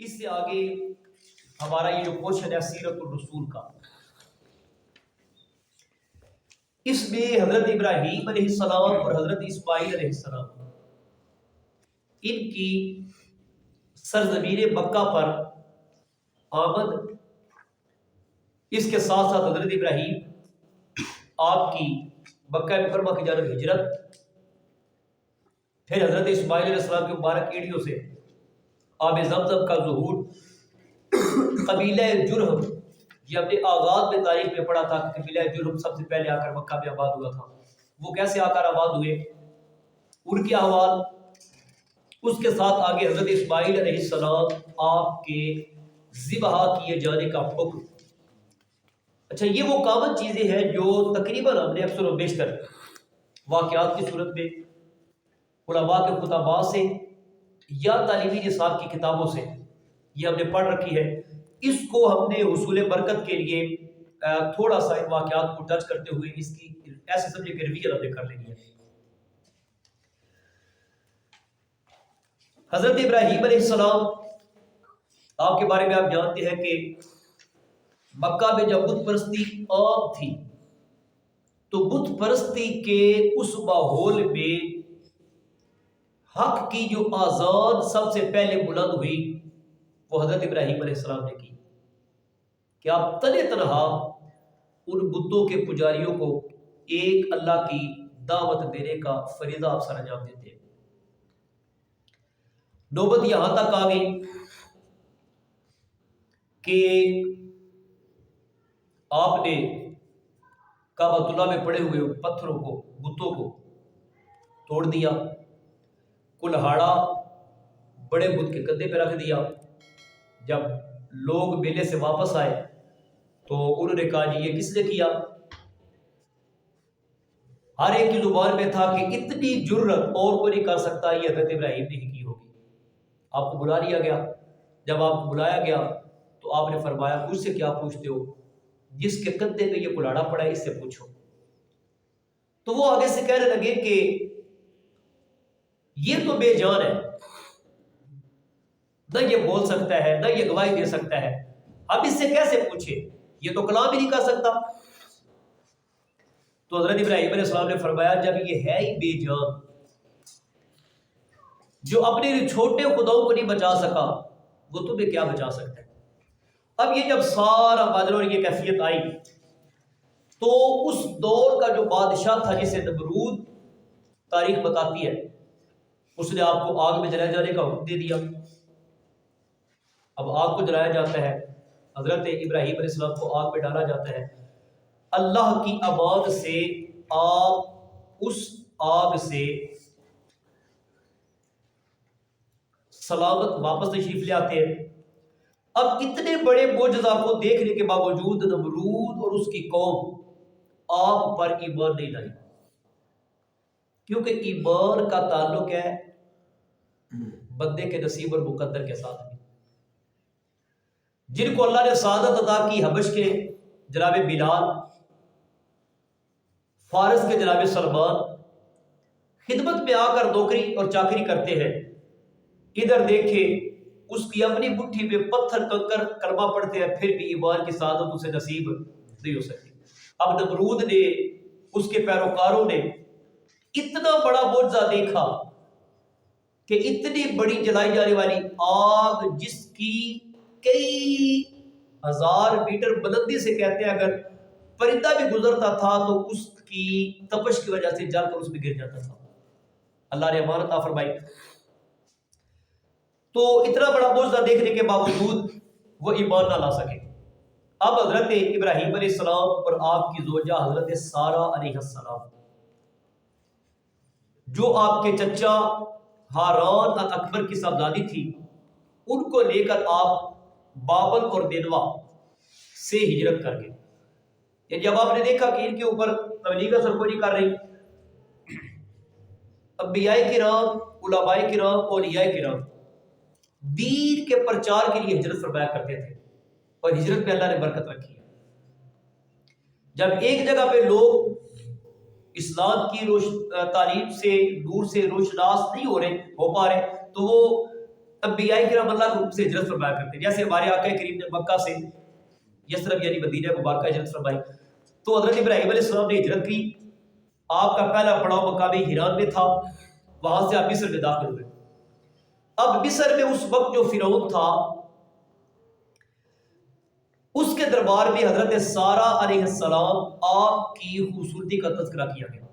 اس سے آگے ہمارا یہ جو پورشن ہے سیرت الرسول کا، اس میں حضرت ابراہیم علیہ السلام اور حضرت اسماعیل علیہ السلام ان کی سرزمین مکہ پر آمد، اس کے ساتھ ساتھ حضرت ابراہیم آپ کی مکہ مکرمہ کی جانب ہجرت، پھر حضرت اسماعیل علیہ السلام کے مبارک ایڑیوں سے آب زمزم کا ظہور، قبیلہ جرہم، یہ اپنے آغاز میں تاریخ میں پڑھا تھا کہ قبیلہ جرہم سب سے پہلے آ کر مکہ میں آباد ہوا تھا، وہ کیسے آ کر آباد ہوئے، ان کے احوال، اس کے ساتھ آگے حضرت اسماعیل علیہ السلام آپ کے ذبح کیے جانے کا حکم۔ اچھا، یہ وہ کامن چیزیں ہیں جو تقریباً ہم نے اکثر و بیشتر واقعات کی صورت میں علماء کے خطبات سے یا تعلیمی نصاب کی کتابوں سے یہ ہم نے پڑھ رکھی ہے۔ اس کو ہم نے حصول برکت کے لیے تھوڑا سا ان واقعات کو ٹچ کرتے ہوئے اس کی ایسے سمجھے کہ ریویژن ہم نے کر لینی ہے۔ حضرت ابراہیم علیہ السلام آپ کے بارے میں آپ جانتے ہیں کہ مکہ میں جب بت پرستی عام تھی تو بت پرستی کے اس ماحول میں حق کی جو آزان سب سے پہلے بلند ہوئی وہ حضرت ابراہیم علیہ السلام نے کی کہ آپ تنہ تنہا ان بتوں کے پجاریوں کو ایک اللہ کی دعوت دینے کا فریضہ آپ سر انجام دیتے ہیں۔ نوبت یہاں تک آ گئی کہ آپ نے کعبۃ اللہ میں پڑے ہوئے پتھروں کو، بتوں کو توڑ دیا، کلہاڑا بڑے بت کے گدے پہ رکھ دیا۔ جب لوگ میلے سے واپس آئے تو انہوں نے کہا جی یہ کس نے کیا؟ ہر ایک کی زبان میں تھا کہ اتنی جرت اور کوئی نہیں کر سکتا، یہ حضرت ابراہیم نے ہی کی ہوگی۔ آپ کو بلا لیا گیا، جب آپ کو بلایا گیا تو آپ نے فرمایا مجھ سے کیا پوچھتے ہو، جس کے کندھے پہ یہ کلاڑا پڑا ہے اس سے پوچھو۔ تو وہ آگے سے کہنے لگے کہ یہ تو بے جان ہے، نہ یہ بول سکتا ہے نہ یہ گواہی دے سکتا ہے، اب اس سے کیسے پوچھے، یہ تو کلام ہی نہیں کر سکتا۔ تو حضرت ابراہیم علیہ السلام نے فرمایا جب یہ ہے ہی بے جان، جو اپنے چھوٹے خداؤں کو نہیں بچا سکا وہ تمہیں کیا بچا سکتا ہے۔ اب یہ جب سارا ماجرا اور یہ کیفیت آئی تو اس دور کا جو بادشاہ تھا جسے نمرود تاریخ بتاتی ہے، اس نے آپ کو آگ میں جلائے جانے کا حکم دے دیا۔ اب آگ کو جلایا جاتا ہے، حضرت ابراہیم علیہ السلام کو آگ میں ڈالا جاتا ہے، اللہ کی امان سے آپ اس آگ سے سلامت واپس تشریف لے آتے ہیں۔ اب اتنے بڑے معجزہ کو دیکھنے کے باوجود نمرود اور اس کی قوم آپ پر ایمان نہیں لائی، کیونکہ ایمان کا تعلق ہے بندے کے نصیب اور مقدر کے ساتھ بھی۔ جن کو اللہ نے سعادت عطا کی، حبش کے جناب بلال، فارس کے جناب سلمان، خدمت میں آ کر نوکری اور چاکری کرتے ہیں، ادھر دیکھے اس کی اپنی مٹھی میں پتھر کنکر کلمہ پڑھتے ہیں، پھر بھی ایمان کی سعادت اسے نصیب نہیں ہو سکتی۔ اب نمرود نے، اس کے پیروکاروں نے اتنا بڑا معجزہ دیکھا کہ اتنی بڑی جلائی جانے والی آگ جس کی کئی ہزار میٹر بلندی سے کہتے ہیں اگر پرندہ بھی گزرتا تھا تو اس کی تپش کی وجہ سے جل کر اس میں گر جاتا تھا، اللہ نے امانت عطا فرمائی۔ تو اتنا بڑا معجزہ دیکھنے کے باوجود وہ ایمان نہ لا سکے۔ اب حضرت ابراہیم علیہ السلام اور آپ کی زوجہ حضرت سارہ علیہ السلام، جو آپ کے چچا ہارون اکبر کی صاحبزادی تھی، ان کو لے کر آپ بابل اور نینوا سے ہجرت کر گئے۔ یعنی جب آپ نے دیکھا کہ ان کے اوپر تبلیغ اثر کوئی نہیں کر رہی، انبیاء کرام، علماء کرام، اولیاء کرام دین کے پرچار کے لیے ہجرت فرمایا کرتے تھے، اور ہجرت میں اللہ نے برکت رکھی ہے۔ جب ایک جگہ پہ لوگ اسلام کی تعلیم سے دور سے روشناس نہیں ہو پا رہے تو وہ انبیاء کرام اللہ کے حکم سے ہجرت فرمایا کرتے ہیں. جیسے ہمارے آقا کریم نے مکہ سے یثرب یعنی مدینہ مبارکہ ہجرت فرمائی, تو حضرت ابراہیم علیہ السلام نے ہجرت کی. آپ کا پہلا پڑاؤ مقام حران میں تھا, وہاں سے آپ مصر میں داخل ہوئے. اب مصر میں اس وقت جو فرعون تھا, اس کے دربار میں حضرت سارہ علیہ السلام آپ کی خوبصورتی کا تذکرہ کیا گیا.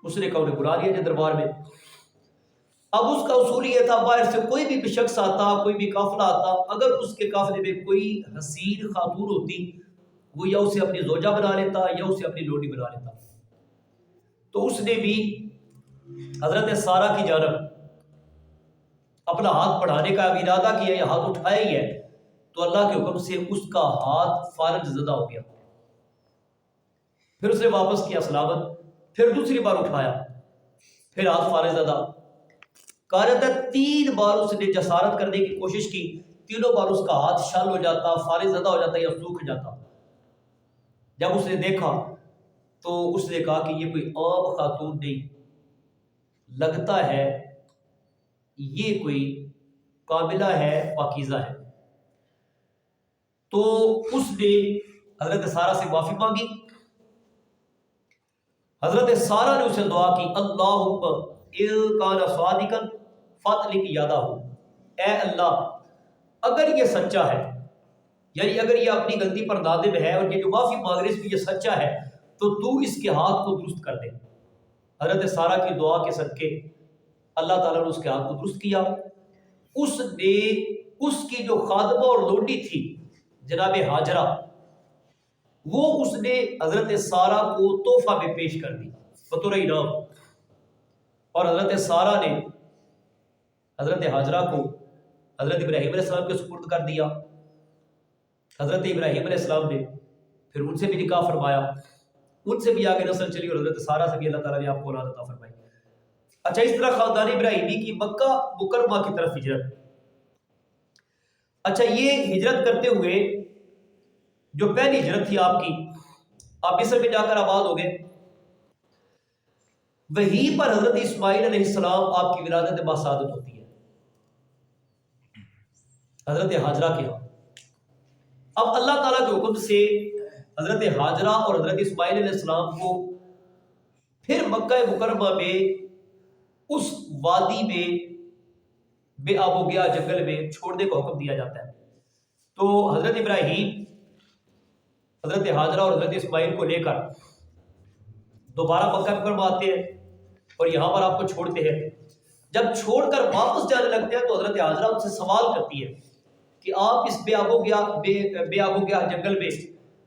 اس نے کہا بلا لیا جائے دربار میں. اب اس کا اصول یہ تھا, باہر سے کوئی بھی شخص آتا, کوئی بھی قافلہ آتا, اگر اس کے قافلے میں کوئی حسین خاتون ہوتی, وہ یا اسے اپنی زوجہ بنا لیتا یا اسے اپنی لوڈی بنا لیتا. تو اس نے بھی حضرت سارہ کی جانب اپنا ہاتھ بڑھانے کا ارادہ کیا, یا ہاتھ اٹھایا ہی ہے, تو اللہ کے حکم سے اس کا ہاتھ فالج زدہ ہو گیا. پھر اس نے واپس کیا سلامت, پھر دوسری بار اٹھایا, پھر ہاتھ فالج زدہ. قاعدہ 3 بار اس نے جسارت کرنے کی کوشش کی, تینوں بار اس کا ہاتھ شل ہو جاتا, فالج زدہ ہو جاتا یا سوکھ جاتا. جب اس نے دیکھا تو اس نے کہا کہ یہ کوئی عام خاتون نہیں, لگتا ہے یہ کوئی کاملہ ہے, پاکیزہ ہے. تو اس نے حضرت سارہ سے معافی مانگی. حضرت سارہ نے اسے دعا کی, اللہم ان کان صادقا فاطلق یادہ, اے اللہ اگر یہ سچا ہے, یعنی اگر یہ اپنی غلطی پر نادم ہے اور یہ جو معافی مانگ رہے اس میں یہ سچا ہے, تو تو اس کے ہاتھ کو درست کر دے. حضرت سارہ کی دعا کے صدقے اللہ تعالیٰ نے اس کے ہاتھ کو درست کیا. اس نے اس کی جو خادمہ اور لونڈی تھی جناب ہاجرہ, وہ اس نے حضرت سارہ کو تحفہ میں پیش کر دی بطور انعام, اور حضرت سارہ نے حضرت ہاجرہ کو حضرت ابراہیم علیہ السلام کے سپرد کر دیا. حضرت ابراہیم علیہ السلام نے پھر ان سے بھی نکاح فرمایا, ان سے بھی آگے نسل چلی, اور حضرت سارہ سے بھی اللہ تعالیٰ نے آپ کو اولاد عطا فرمائی. اچھا, اس طرح خاندان ابراہیمی کی مکہ مکرمہ کی طرف ہجرت. اچھا, یہ ہجرت کرتے ہوئے جو پہلی ہجرت تھی آپ کی, آپ مصر میں جا کر آباد ہو گئے. وہیں پر حضرت اسماعیل علیہ السلام آپ کی ولادت باسعادت ہوتی ہے حضرت ہاجرہ کے ہاں. اب اللہ تعالیٰ کے حکم سے حضرت ہاجرہ اور حضرت اسماعیل علیہ السلام کو پھر مکہ مکرمہ میں اس وادی میں بے آب و گیا جنگل میں چھوڑنے کا حکم دیا جاتا ہے. تو حضرت ابراہیم حضرت ہاجرہ اور حضرت اسماعیل کو لے کر دوبارہ مکہ مکرمہ آتے ہیں اور یہاں پر آپ کو چھوڑتے ہیں. جب چھوڑ کر واپس جانے لگتے ہیں تو حضرت ہاجرہ ان سے سوال کرتی ہے کہ آپ اس بے آب و گیا جنگل میں,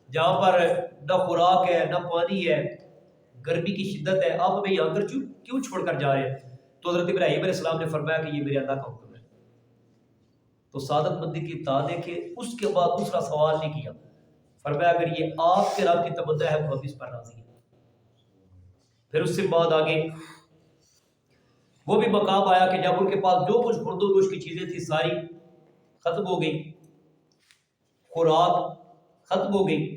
جہاں پر نہ خوراک ہے نہ پانی ہے, گرمی کی شدت ہے, آپ ہمیں یہاں کر کیوں چھوڑ کر جا رہے ہیں؟ تو حضرت ابراہیم علیہ السلام نے فرمایا کہ یہ میرے اللہ کا حکم ہے. تو سعادت مندی کی تا دیکھے, اس کے بعد دوسرا سوال نہیں کیا. فرمایا اگر یہ آپ کے رب کی تمنا ہے تو ہم اس پر راضی ہیں. پھر اس سے بعد آگے وہ بھی مقام آیا کہ جب ان کے پاس جو کچھ خرد و نوش کی چیزیں تھیں ساری ختم ہو گئی, خوراک ختم ہو گئی.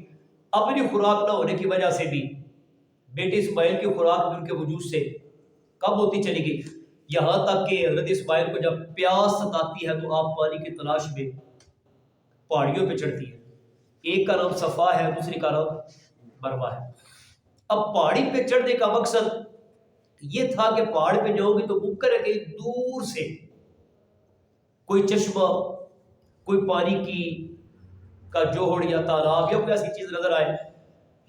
اپنی خوراک نہ ہونے کی وجہ سے بھی بیٹے اسماعیل کی خوراک بھی ان کے وجود سے کم ہوتی چلی گئی, یہاں تک کہ حضرت اسماعیل کو جب پیاس ستاتی ہے تو آپ پانی کی تلاش میں پہاڑیوں پہ چڑھتی ہے. ایک کا نام صفا ہے, دوسری کا نام مروہ ہے. اب پہاڑی پہ چڑھنے کا مقصد یہ تھا کہ پہاڑ پہ جاؤ گی تو ممکن ہے کہ دور سے کوئی چشمہ, کوئی پانی کی کا جوہڑ یا تالاب یا کوئی ایسی چیز نظر آئے,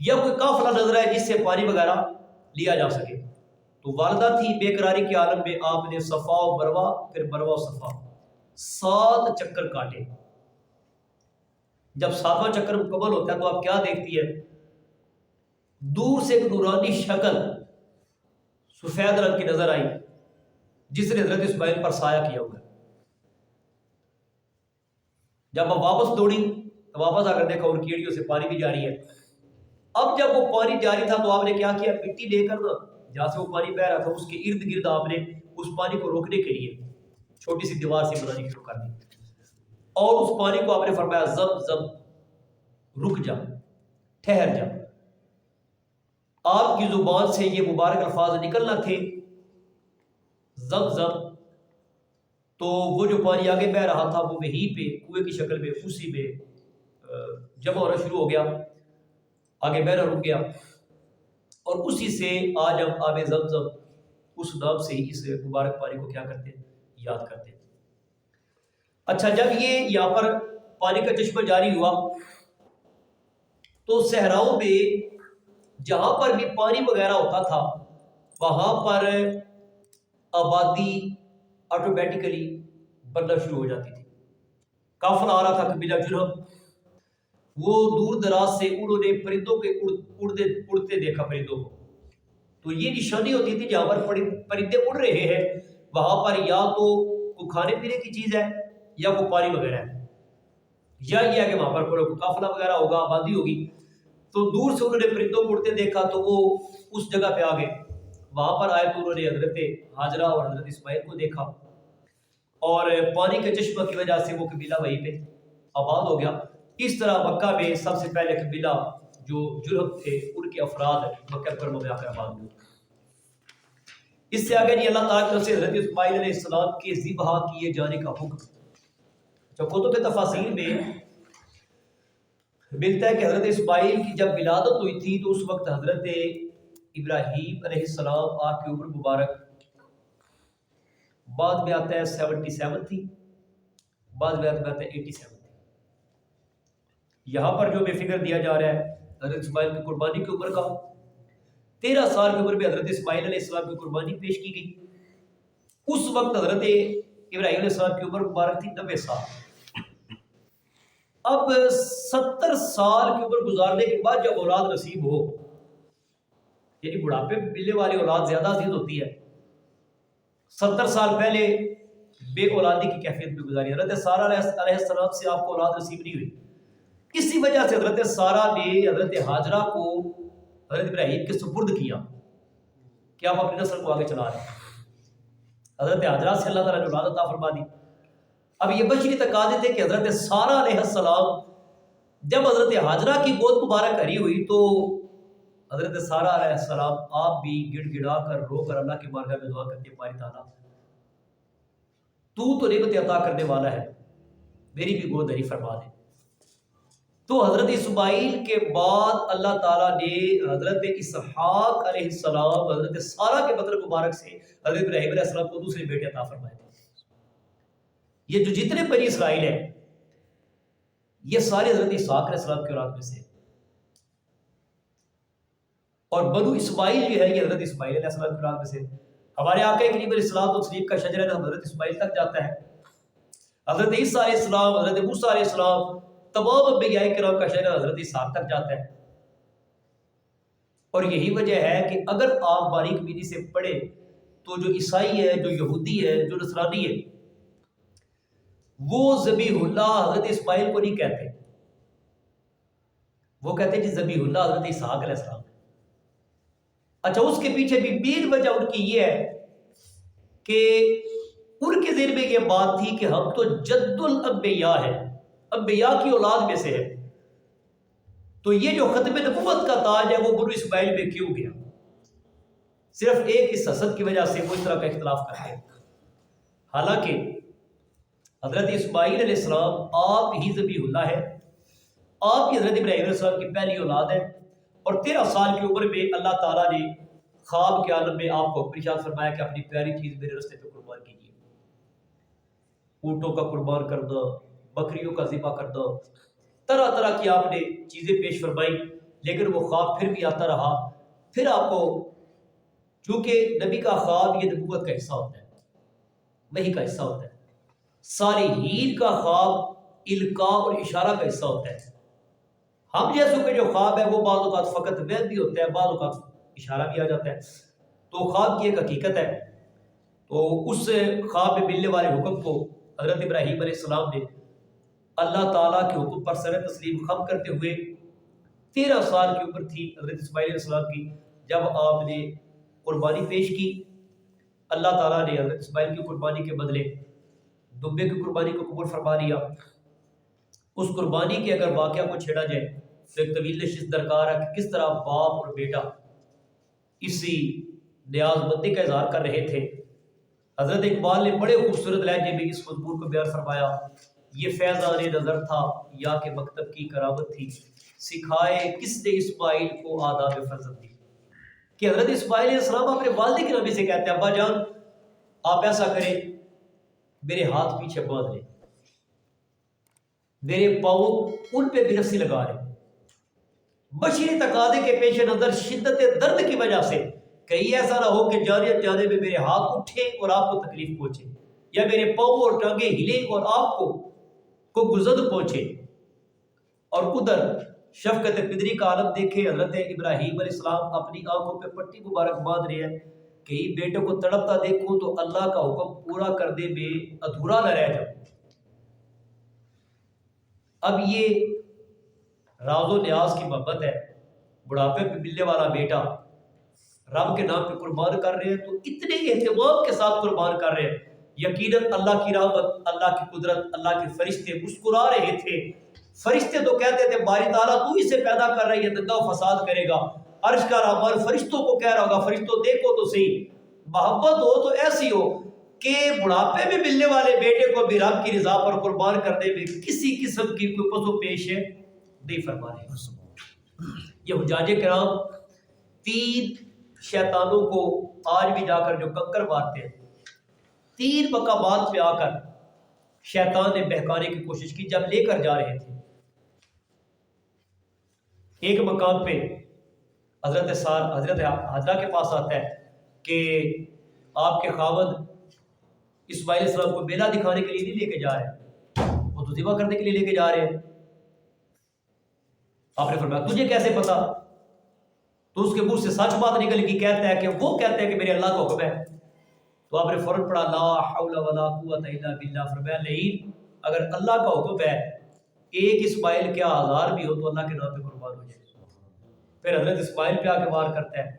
یا کوئی قافلہ نظر آئے جس سے پانی وغیرہ لیا جا سکے. تو والدہ تھی بے قراری کے عالم میں, آپ نے صفا و مروہ پھر مروہ و صفا 7 چکر کاٹے. جب 7واں چکر مکمل ہوتا ہے تو آپ کیا دیکھتی ہے؟ دور سے ایک نورانی شکل سفید رنگ کی نظر آئی جس نے حضرت اسماعیل پر سایہ کیا ہوا ہے. جب آپ واپس دوڑی تو واپس آ کر دیکھا ان کیڑیوں سے پانی بھی جاری ہے. اب جب وہ پانی جاری تھا تو آپ نے کیا کیا, مٹی لے کر جہاں سے وہ پانی بہ رہا تھا اس کے ارد گرد آپ نے اس پانی کو روکنے کے لیے چھوٹی سی دیوار سے بنانی شروع کر دی, اور اس پانی کو آپ نے فرمایا زم زم رک جا, ٹھہر جا. آپ کی زبان سے یہ مبارک الفاظ نکلنا تھے, زم زم تو وہ جو پانی آگے بہ رہا تھا وہ وہیں پہ کنویں کی شکل میں اسی میں جمع ہونا شروع ہو گیا، آگے بہنا رک گیا، اور اسی سے آج ہم آب زمزم اس نام سے ہی اس مبارک پانی کو کیا کرتے ہیں، یاد کرتے ہیں۔ اچھا، جب یہ یہاں پر پانی کا چشمہ جاری ہوا تو صحراؤں میں جہاں پر بھی پانی وغیرہ ہوتا تھا وہاں پر آبادی آٹومیٹیکلی بننا شروع ہو جاتی تھی۔ قافلہ آ رہا تھا قبیلہ جرہم، وہ دور دراز سے انہوں نے پرندوں کے اڑتے دیکھا پرندوں کو، تو یہ نشانی ہوتی تھی جہاں پر پرندے اڑ رہے ہیں وہاں پر یا تو کوئی کھانے پینے کی چیز ہے یا کوئی پانی وغیرہ ہے، یا یہ ہے کہ وہاں پر کوئی قافلہ وغیرہ ہوگا، آبادی ہوگی۔ تو دور سے انہوں نے پرندوں کو اڑتے دیکھا تو وہ اس جگہ پہ آ گئے، وہاں پر آئے تو انہوں نے حضرت ہاجرہ اور حضرت اسماعیل کو دیکھا، اور پانی کے چشمہ کی وجہ سے وہ قبیلہ وہیں پہ آباد ہو گیا۔ اس طرح مکہ میں سب سے پہلے قبیلہ جو جرہم تھے ان کے افراد مکہ مکرمہ میں آ کر آباد ہوئے۔ اس سے آگے اللہ تعالیٰ کی طرف سے حضرت اسماعیل علیہ السلام کے ذبح کیے جانے کا حکم، جو کتب تفاسیر میں ملتا ہے کہ حضرت اسماعیل کی جب ولادت ہوئی تھی تو اس وقت حضرت ابراہیم علیہ السلام آپ کی عمر مبارک بعد میں آتا ہے 77 تھی، بعد میں آتا ہے 87 تھی۔ یہاں پر جو ہمیں فگر دیا جا رہا ہے حضرت اسماعیل کی قربانی کی عمر کا، 13 سال کی عمر میں حضرت اسماعیل علیہ السلام کی قربانی پیش کی گئی۔ اس وقت حضرت ابراہیم علیہ السلام کی عمر مبارک تھی 90 سال۔ اب 70 سال کی عمر گزارنے کے بعد جب اولاد نصیب ہو، یعنی بڑھاپے میں ملنے والی اولاد زیادہ عزیز ہوتی ہے، 70 سال پہلے بے اولادی کی کیفیت میں گزاری، حضرت سارہ علیہ السلام سے آپ کو اولاد نصیب نہیں ہوئی، اسی وجہ سے حضرت سارہ نے حضرت ہاجرہ کو حضرت ابراہیم کے سپرد کیا کہ آپ اپنی نسل کو آگے چلا رہے ہیں۔ حضرت ہاجرہ سے اللہ تعالیٰ نے اولاد عطا فرما دی۔ اب یہ بشری تقاضے تھے کہ حضرت سارہ علیہ السلام جب حضرت ہاجرہ کی گود مبارک ہری ہوئی تو حضرت سارہ علیہ السلام آپ بھی گڑ گڑا کر رو کر اللہ کی بارگاہ میں دعا کرتے ہیں، باری تعالیٰ تو نعمت عطا کرنے والا ہے، میری بھی گود ہری فرما دے۔ تو حضرت اسماعیل کے بعد اللہ تعالیٰ نے حضرت اسحاق علیہ السلام حضرت سارہ کے بدن مبارک سے حضرت ابراہیم علیہ السلام کو دوسرے بیٹے عطا فرمائے تھے۔ یہ جو جتنے بنی اسرائیل ہیں یہ سارے حضرت اسحاق علیہ السلام کی اولاد میں سے، اور بنو اسماعیل جو ہے یہ حضرت اسماعیل علیہ السلام کی اولاد میں سے۔ ہمارے آقا کریم علیہ السلام و تسلیم کا شجرہ حضرت اسماعیل تک جاتا ہے، حضرت عیسیٰ علیہ السلام، حضرت موسیٰ علیہ السلام، تمام انبیاء کرام کا شجرہ حضرت اسحاق تک جاتا ہے۔ اور یہی وجہ ہے کہ اگر آپ باریک بینی سے پڑھیں تو جو عیسائی ہے، جو یہودی ہے، جو نصرانی ہے، وہ ذبیح اللہ حضرت اسماعیل کو نہیں کہتے، وہ کہتے ہیں جی ذبیح اللہ حضرت اسحاق علیہ السلام۔ اچھا، اس کے پیچھے بھی مین وجہ ان کی یہ ہے کہ ان کے ذہن میں یہ بات تھی کہ ہم تو جد الانبیاء ہیں، انبیاء کی اولاد میں سے ہے، تو یہ جو ختم نبوت کا تاج ہے وہ بنو اسماعیل میں کیوں گیا؟ صرف ایک اس حسد کی وجہ سے وہ اس طرح کا اختلاف کرتے ہیں۔ حالانکہ حضرت اسماعیل علیہ السلام آپ ہی ذبیح اللہ ہے، آپ ہی حضرت ابراہیم علیہ السلام کی پہلی اولاد ہے، اور 13 سال کی عمر میں اللہ تعالیٰ نے خواب کے عالم میں آپ کو ارشاد فرمایا کہ اپنی پیاری چیز میرے راستے پہ قربان کیجیے۔ اونٹوں کا قربان کر دو، بکریوں کا ذبح کر دو، طرح طرح کی آپ نے چیزیں پیش فرمائی، لیکن وہ خواب پھر بھی آتا رہا۔ پھر آپ کو، چونکہ نبی کا خواب یہ نبوت کا حصہ ہوتا ہے، وحی کا حصہ ہوتا ہے، صالحین کا خواب القاء اور اشارہ کا حصہ ہوتا ہے۔ ہم جیسوں کے جو خواب ہے وہ بعض اوقات فقط وحی بھی ہوتا ہے، بعض اوقات اشارہ بھی آ جاتا ہے، تو خواب کی ایک حقیقت ہے۔ تو اس خواب میں ملنے والے حکم کو حضرت ابراہیم علیہ السلام نے اللہ تعالیٰ کے حکم پر سر تسلیم خم کرتے ہوئے، 13 سال کی عمر تھی حضرت اسماعیل علیہ السلام کی جب آپ نے قربانی پیش کی، اللہ تعالیٰ نے حضرت اسماعیل کی قربانی کے بدلے دمبے کی قربانی کو قبول فرما لیا۔ اس قربانی کے اگر واقعہ کو چھیڑا جائے تو ایک طویل نشست درکار ہے کہ کس طرح باپ اور بیٹا اسی نیاز مندی کا اظہار کر رہے تھے حضرت اقبال نے بڑے خوبصورت لہجے میں اس مضمون کو بیان فرمایا، یہ فیضان نظر تھا یا کہ مکتب کی کرامت تھی، سکھائے کس نے اسماعیل کو آداب فرزندی۔ کہ حضرت اسماعیل علیہ السلام اپنے والد کے نبی سے کہتے ہیں ابا جان آپ ایسا کریں میرے ہاتھ پیچھے باندھ لیں، میرے پاؤں ان پہ بھی رسی لگا لیں۔ بشری تقاضے کے پیش نظر شدت درد کی وجہ سے کہیں ایسا نہ ہو کہ جانے میں میرے ہاتھ اٹھے اور آپ کو تکلیف پہنچے، یا میرے پاؤں اور ٹانگیں ہلیں اور آپ کو گزد پہنچے۔ اور ادھر شفقت پدری کا عالم دیکھے حضرت ابراہیم علیہ السلام اپنی آنکھوں پہ پٹی مبارک باندھ رہے ہیں، کہیں بیٹے کو تڑپتا دیکھوں تو اللہ کا حکم پورا کرنے میں ادھورا نہ رہ جاؤ۔ اب یہ راز و نیاز کی محبت ہے، بڑھاپے پہ ملنے والا بیٹا رب کے نام پہ قربان کر رہے ہیں تو اتنے اہتمام کے ساتھ قربان کر رہے ہیں، یقیناً اللہ کی رحمت، اللہ کی قدرت، اللہ کے فرشتے مسکرا رہے تھے۔ فرشتے تو کہتے تھے باری تعالیٰ تو اسے پیدا کر رہی ہے دنگا و فساد کرے گا، عرش کا رحمان فرشتوں کو کہہ رہا ہوگا فرشتوں دیکھو تو صحیح، محبت ہو تو ایسی ہو کہ بڑھاپے میں ملنے والے بیٹے کو بھی رب کی رضا پر قربان کرنے میں کسی قسم کی کوئی پس و پیش نہیں فرما رہے۔ یہ حجاج کرام تین شیطانوں کو آج بھی جا کر جو کنکر مارتے ہیں، تین مقامات پہ آ کر شیطان نے بہکانے کی کوشش کی جب لے کر جا رہے تھے۔ ایک مقام پہ حضرت حضرہ کے پاس آتا ہے کہ آپ کے خاوند اسماعیل علیہ السلام کو میلہ دکھانے کے لیے نہیں لے کے جا رہے، وہ تو ذبح کرنے کے لیے لے کے جا رہے ہیں۔ آپ نے فرمایا تجھے کیسے پتا؟ تو اس کے منہ سے سچ بات نکل کی، کہتا ہے کہ وہ کہتے ہیں کہ میرے اللہ کا حکم ہے۔ تو آپ نے فوراً پڑھا لا حول ولا قوت الا باللہ، فرمایا نہیں اگر اللہ کا حکم ہے ایک اسماعیل کیا ہزار بھی ہو تو اللہ کے نام پہ قربان ہو جائے۔ پھر حضرت اسماعیل پہ آ کے وار کرتا ہے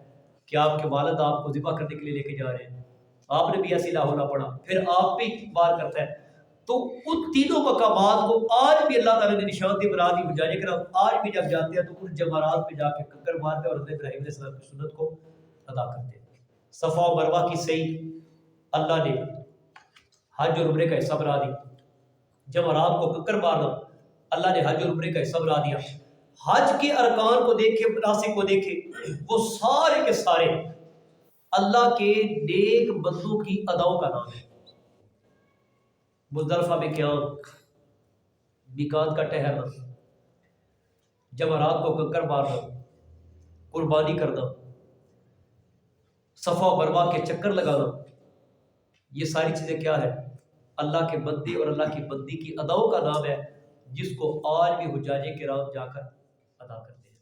کہ آپ کے والد آپ کو ذبح کرنے کے لیے لے کے جا رہے ہیں، آپ نے بھی ایسی لا حول پڑھا، پھر آپ پہ وار کرتا ہے۔ تو ان تینوں مقامات کو آج بھی اللہ تعالیٰ نے نشانتی بنا دی۔ حجاج کرام آج بھی جب جاتے ہیں تو ان جمرات پہ جا کے کنکر مارتے ہیں اور حضرت ابراہیم علیہ السلام کی سنت کو ادا کرتے ہیں۔ صفا و مروہ کی صحیح اللہ نے حج اور عمرے کا حصہ بنا دی، جمرات کو کنکر مارنا اللہ نے حج اور عمرے کا حصہ بنا دیا۔ حج کے ارکان کو دیکھے، مناسک کو دیکھے، وہ سارے کے سارے اللہ کے نیک بندوں کی اداؤں کا نام ہے۔ مزدلفہ میں قیام، میقات کا ٹھہرنا، جمرات کو کنکر مارنا، قربانی کرنا، صفا و مروہ کے چکر لگانا، یہ ساری چیزیں کیا ہے؟ اللہ کے بندے اور اللہ کی بندی کی اداؤں کا نام ہے، جس کو آج بھی حجاج کرام جا کر ادا کرتے ہیں۔